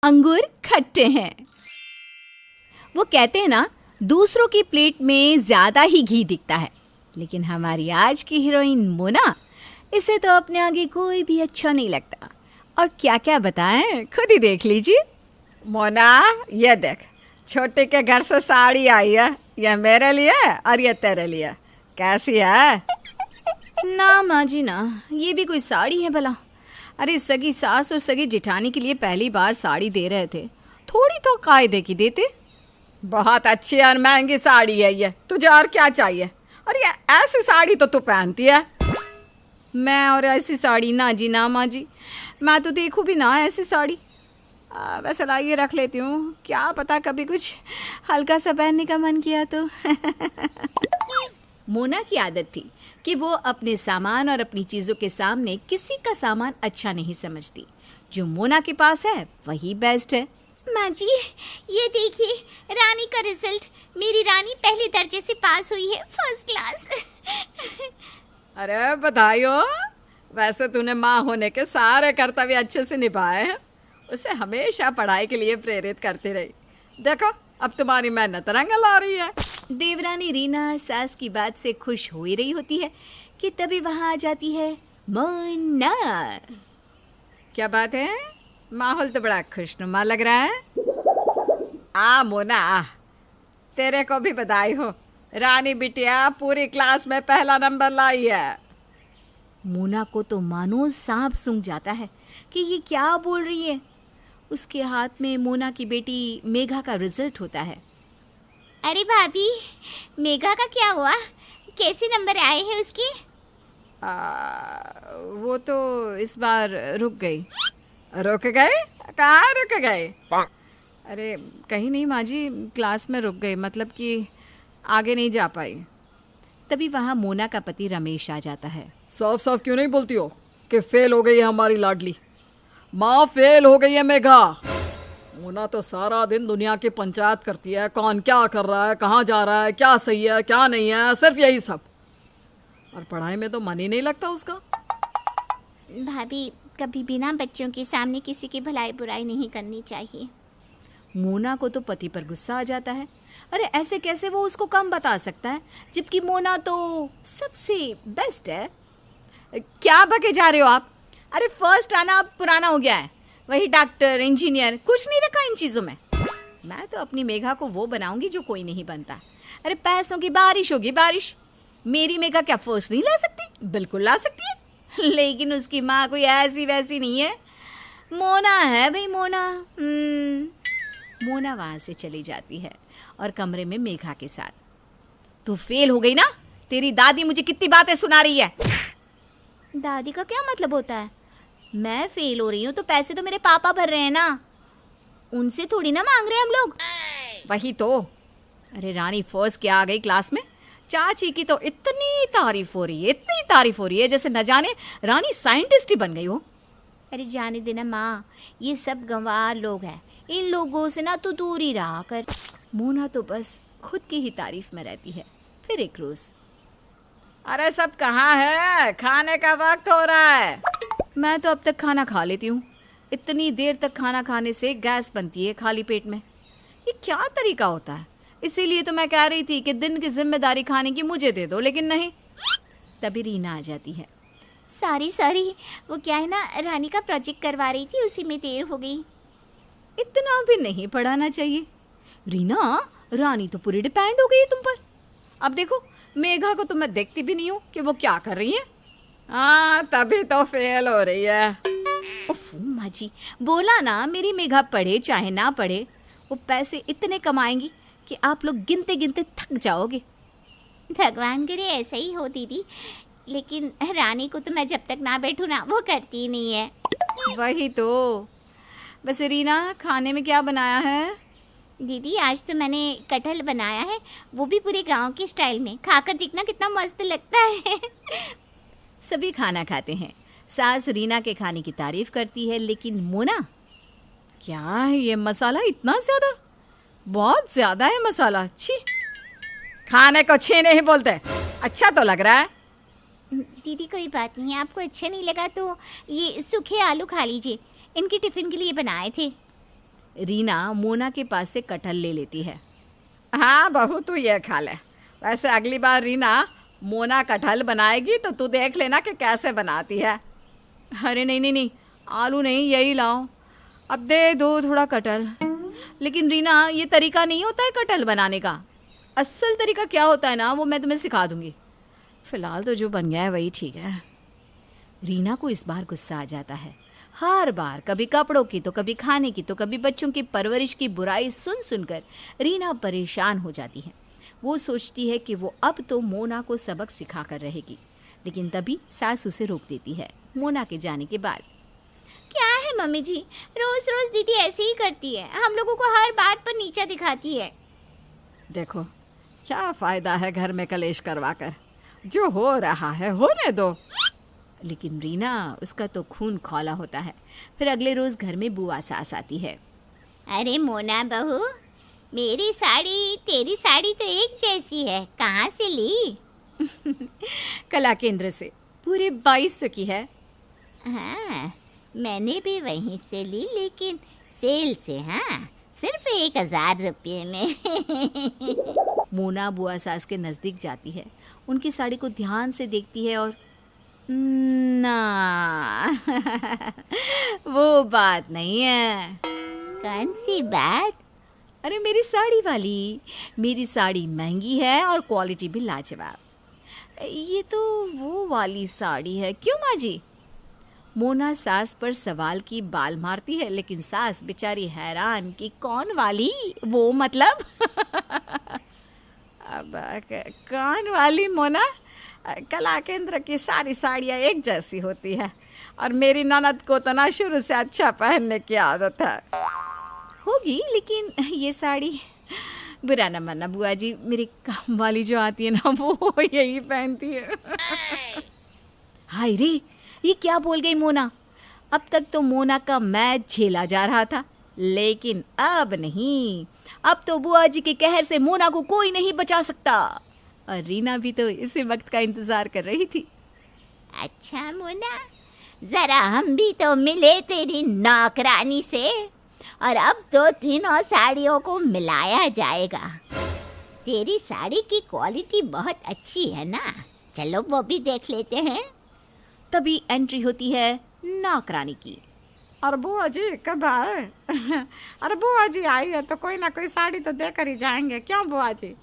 अंगूर खट्टे हैं। वो कहते हैं ना, दूसरों की प्लेट में ज़्यादा ही घी दिखता है, लेकिन हमारी आज की हीरोइन मोना, इसे तो अपने आगे कोई भी अच्छा नहीं लगता। और क्या क्या बताएं, खुद ही देख लीजिए। मोना, ये देख, छोटे के घर से साड़ी आई है, ये मेरे लिए और ये तेरे लिए। कैसी है? ना माँ जी ना, ये भी कोई साड़ी है भला? अरे सगी सास और सगी जेठानी के लिए पहली बार साड़ी दे रहे थे, थोड़ी तो कायदे की देते। बहुत अच्छी और महंगी साड़ी है ये, तुझे और क्या चाहिए? और ये ऐसी साड़ी तो तू पहनती है। मैं और ऐसी साड़ी ना जी ना माँ जी, मैं तो देखूँ भी ना ऐसी साड़ी। वैसे लाइए रख लेती हूँ, क्या पता कभी कुछ हल्का सा पहनने का मन किया तो। मोना की आदत थी कि वो अपने सामान और अपनी चीज़ों के सामने किसी का सामान अच्छा नहीं समझती। जो मोना के पास है वही बेस्ट है। माँ जी, ये देखिए रानी का रिजल्ट। मेरी रानी पहले दर्जे से पास हुई है, फर्स्ट क्लास। अरे बधाई हो। वैसे तूने माँ होने के सारे कर्तव्य अच्छे से निभाए हैं। उसे हमेशा पढ़ाई के लिए प्रेरित करती रही। देखो, अब तुम्हारी मेहनत रंग ला रही है। देवरानी रीना सास की बात से खुश हो ही रही होती है कि तभी वहाँ आ जाती है मोना। क्या बात है? माहौल तो बड़ा खुशनुमा लग रहा है। मोना आ, तेरे को भी बधाई हो। रानी बिटिया पूरी क्लास में पहला नंबर लाई है। मोना को तो मानो सांप सूंघ जाता है कि ये क्या बोल रही है। उसके हाथ में मोना की बेटी मेघा का रिजल्ट होता है। अरे भाभी, मेघा का क्या हुआ? कैसे नंबर आए हैं उसके? वो तो इस बार रुक गई। रुक गए? कहाँ रुक गए? अरे कहीं नहीं माँ जी, क्लास में रुक गई, मतलब कि आगे नहीं जा पाई। तभी वहाँ मोना का पति रमेश आ जाता है। साफ साफ क्यों नहीं बोलती हो कि फेल हो गई है हमारी लाडली माँ? फेल हो गई है मेघा। मोना तो सारा दिन दुनिया की पंचायत करती है, कौन क्या कर रहा है, कहाँ जा रहा है, क्या सही है क्या नहीं है, सिर्फ यही सब। और पढ़ाई में तो मन ही नहीं लगता उसका। भाभी, कभी भी ना बच्चों के सामने किसी की भलाई बुराई नहीं करनी चाहिए। मोना को तो पति पर गुस्सा आ जाता है। अरे ऐसे कैसे वो उसको कम बता सकता है, जबकि मोना तो सबसे बेस्ट है। क्या बके जा रहे हो आप? अरे फर्स्ट आना अब पुराना हो गया है, वही डॉक्टर इंजीनियर, कुछ नहीं रखा इन चीज़ों में। मैं तो अपनी मेघा को वो बनाऊंगी जो कोई नहीं बनता। अरे पैसों की बारिश होगी बारिश। मेरी मेघा क्या फर्स्ट नहीं ला सकती? बिल्कुल ला सकती है, लेकिन उसकी माँ कोई ऐसी वैसी नहीं है। मोना है भाई, मोना। मोना वहाँ से चली जाती है और कमरे में मेघा के साथ। तू फेल हो गई ना? तेरी दादी मुझे कितनी बातें सुना रही है। दादी का क्या मतलब होता है? मैं फेल हो रही हूँ तो पैसे तो मेरे पापा भर रहे हैं ना, उनसे थोड़ी ना मांग रहे हैं हम लोग। वही तो। अरे रानी फर्स्ट क्या आ गई क्लास में, चाची की तो इतनी तारीफ हो रही है, इतनी तारीफ हो रही है, जैसे न जाने रानी साइंटिस्ट ही बन गई हो। अरे जाने देना माँ, ये सब गंवार लोग हैं, इन लोगों से ना तू दूर ही रहा कर। मोना तो बस खुद की ही तारीफ में रहती है। फिर एक रोज, अरे सब कहाँ है? खाने का वक्त हो रहा है। मैं तो अब तक खाना खा लेती हूँ। इतनी देर तक खाना खाने से गैस बनती है खाली पेट में। ये क्या तरीका होता है? इसीलिए तो मैं कह रही थी कि दिन की जिम्मेदारी खाने की मुझे दे दो, लेकिन नहीं। तभी रीना आ जाती है। सॉरी, वो क्या है ना, रानी का प्रोजेक्ट करवा रही थी, उसी में देर हो गई। इतना भी नहीं पढ़ाना चाहिए रीना। रानी तो पूरी डिपेंड हो गई है तुम पर। अब देखो, मेघा को तो मैं देखती भी नहीं हूँ कि वो क्या कर रही है। तभी तो फेल हो रही है। उफ माँ जी, बोला ना मेरी मेघा पढ़े चाहे ना पढ़े, वो पैसे इतने कमाएंगी कि आप लोग गिनते गिनते थक जाओगे। भगवान करे ऐसा ही हो दीदी, लेकिन रानी को तो मैं जब तक ना बैठूँ ना, वो करती ही नहीं है। वही तो। वैसे रीना, खाने में क्या बनाया है? दीदी आज तो मैंने कटहल बनाया है, वो भी पूरे गांव के स्टाइल में। खाकर देखना कितना मस्त लगता है। सभी खाना खाते हैं। सास रीना के खाने की तारीफ करती है, लेकिन मोना, क्या है ये मसाला इतना ज़्यादा? बहुत ज़्यादा है मसाला। छी। खाने को छी नहीं बोलते, अच्छा तो लग रहा है। दीदी कोई बात नहीं, आपको अच्छा नहीं लगा तो ये सूखे आलू खा लीजिए, इनके टिफ़िन के लिए बनाए थे। रीना मोना के पास से कटहल ले लेती है। हाँ बहू, तू ये खा ले। वैसे अगली बार रीना मोना कटहल बनाएगी तो तू देख लेना कि कैसे बनाती है। अरे नहीं नहीं नहीं, आलू नहीं, यही लाओ। अब दे दो थोड़ा कटहल। लेकिन रीना, ये तरीका नहीं होता है कटहल बनाने का। असल तरीका क्या होता है ना, वो मैं तुम्हें सिखा दूंगी। फिलहाल तो जो बन गया है वही ठीक है। रीना को इस बार गुस्सा आ जाता है। हर बार कभी कपड़ों की तो कभी खाने की तो कभी बच्चों की परवरिश की बुराई सुन सुनकर रीना परेशान हो जाती है। वो सोचती है कि वो अब तो मोना को सबक सिखा कर रहेगी, लेकिन तभी सास उसे रोक देती है मोना के जाने के बाद। क्या है मम्मी जी, रोज रोज दीदी ऐसे ही करती है, हम लोगों को हर बात पर नीचा दिखाती है। देखो, क्या फ़ायदा है घर में कलेश करवा कर, जो हो रहा है होने दो। लेकिन रीना, उसका तो खून खौला होता है। फिर अगले रोज़ घर में बुआ सास आती है। अरे मोना बहू, मेरी साड़ी तेरी साड़ी तो एक जैसी है, कहाँ से ली? कला केंद्र से, पूरे 2200 की है। हाँ, मैंने भी वहीं से ली, लेकिन सेल से। हाँ, सिर्फ 1000 रुपये में। मोना बुआ सास के नज़दीक जाती है, उनकी साड़ी को ध्यान से देखती है और ना वो बात नहीं है। कौन सी बात? अरे मेरी साड़ी वाली, मेरी साड़ी महंगी है और क्वालिटी भी लाजवाब। ये तो वो वाली साड़ी है, क्यों माँ जी? मोना सास पर सवाल की बाल मारती है, लेकिन सास बेचारी हैरान कि कौन वाली, वो मतलब अब कौन वाली मोना? कला केंद्र की सारी साड़ियाँ एक जैसी होती है और मेरी ननद को तो ना शुरू से अच्छा पहनने की आदत है। होगी, लेकिन ये साड़ी, बुरा न मानना बुआ जी, मेरी काम वाली जो आती है ना वो यही पहनती है। हाय रे, ये क्या बोल गई मोना? अब तक तो मोना का मैच झेला जा रहा था, लेकिन अब नहीं। अब तो बुआ जी के कहर से मोना को कोई नहीं बचा सकता। और रीना भी तो इसी वक्त का इंतजार कर रही थी। अच्छा मोना, जरा हम भी तो मिले तेरी नौकरानी से, और अब तो तीनों साड़ियों को मिलाया जाएगा। तेरी साड़ी की क्वालिटी बहुत अच्छी है ना, चलो वो भी देख लेते हैं। तभी एंट्री होती है नौकरानी की। और बुआ जी कब आए? अरे बुआ जी आई है तो कोई ना कोई साड़ी तो देकर ही जाएंगे, क्यों बुआ जी?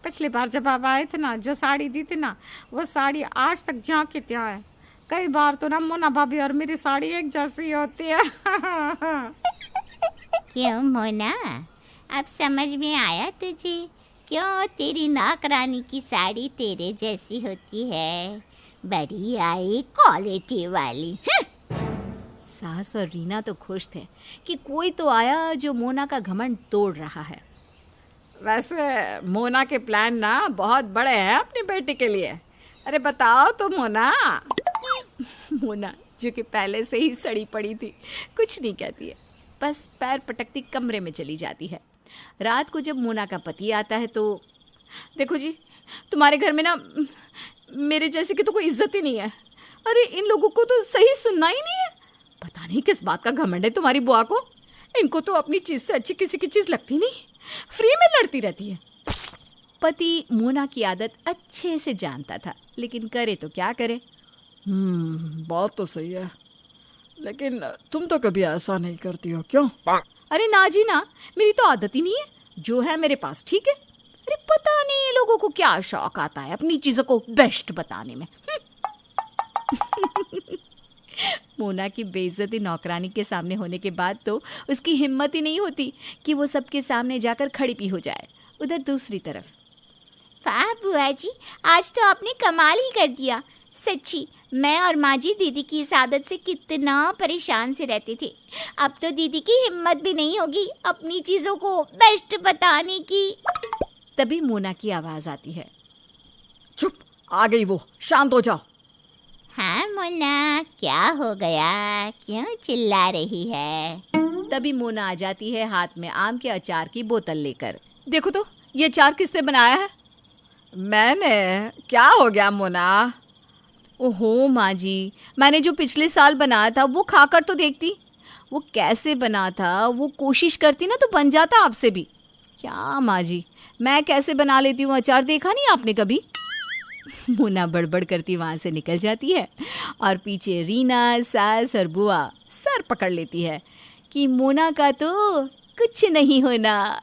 पिछली बार जब आप आए थे ना, जो साड़ी दी थी ना, वो साड़ी आज तक झांकी त्या है। कई बार तो ना मोना भाभी और मेरी साड़ी एक जैसी होती है। क्यों मोना, अब समझ में आया तुझे क्यों तेरी नौकरानी की साड़ी तेरे जैसी होती है? बड़ी आई क्वालिटी वाली। सास और रीना तो खुश थे कि कोई तो आया जो मोना का घमंड तोड़ रहा है। वैसे मोना के प्लान ना बहुत बड़े हैं अपनी बेटी के लिए। अरे बताओ तो मोना। मोना जो कि पहले से ही सड़ी पड़ी थी, कुछ नहीं कहती है, बस पैर पटकती कमरे में चली जाती है। रात को जब मोना का पति आता है तो, देखो जी, तुम्हारे घर में ना मेरे जैसे की तो कोई इज्जत ही नहीं है। अरे इन लोगों को तो सही सुनना ही नहीं है। पता नहीं किस बात का घमंड है तुम्हारी बुआ को। इनको तो अपनी चीज़ से अच्छी किसी की चीज़ लगती नहीं, फ्री में लड़ती रहती है। पति मोना की आदत अच्छे से जानता था, लेकिन करे तो क्या करे। बात तो सही है, लेकिन तुम तो कभी ऐसा नहीं करती हो, क्यों? अरे ना जी ना, मेरी तो आदत ही नहीं है, जो है मेरे पास ठीक है। अरे पता नहीं ये लोगों को क्या शौक आता है अपनी चीज़ों को बेस्ट बताने में। मोना की बेइज्जती नौकरानी के सामने होने के बाद तो उसकी हिम्मत ही नहीं होती कि वो सबके सामने जाकर खड़ी भी हो जाए। उधर दूसरी तरफ, वाह बुआ जी, आज तो आपने कमाल ही कर दिया। सच्ची, मैं और माँ जी दीदी की इस आदत से कितना परेशान से रहते थे। अब तो दीदी की हिम्मत भी नहीं होगी अपनी चीज़ों को बेस्ट बताने की। तभी मोना की आवाज़ आती है। चुप, आ गई वो, शांत हो जाओ। हाँ मोना, क्या हो गया, क्यों चिल्ला रही है? तभी मोना आ जाती है हाथ में आम के अचार की बोतल लेकर। देखो तो ये अचार किसने बनाया है? मैंने। क्या हो गया मोना? ओहो माँ जी, मैंने जो पिछले साल बनाया था वो खाकर तो देखती। वो कैसे बना था, वो कोशिश करती ना तो बन जाता आपसे भी। क्या माँ जी, मैं कैसे बना लेती हूँ अचार, देखा नहीं आपने कभी? मोना बड़बड़ करती वहाँ से निकल जाती है और पीछे रीना, सास और बुआ सर पकड़ लेती है कि मोना का तो कुछ नहीं होना।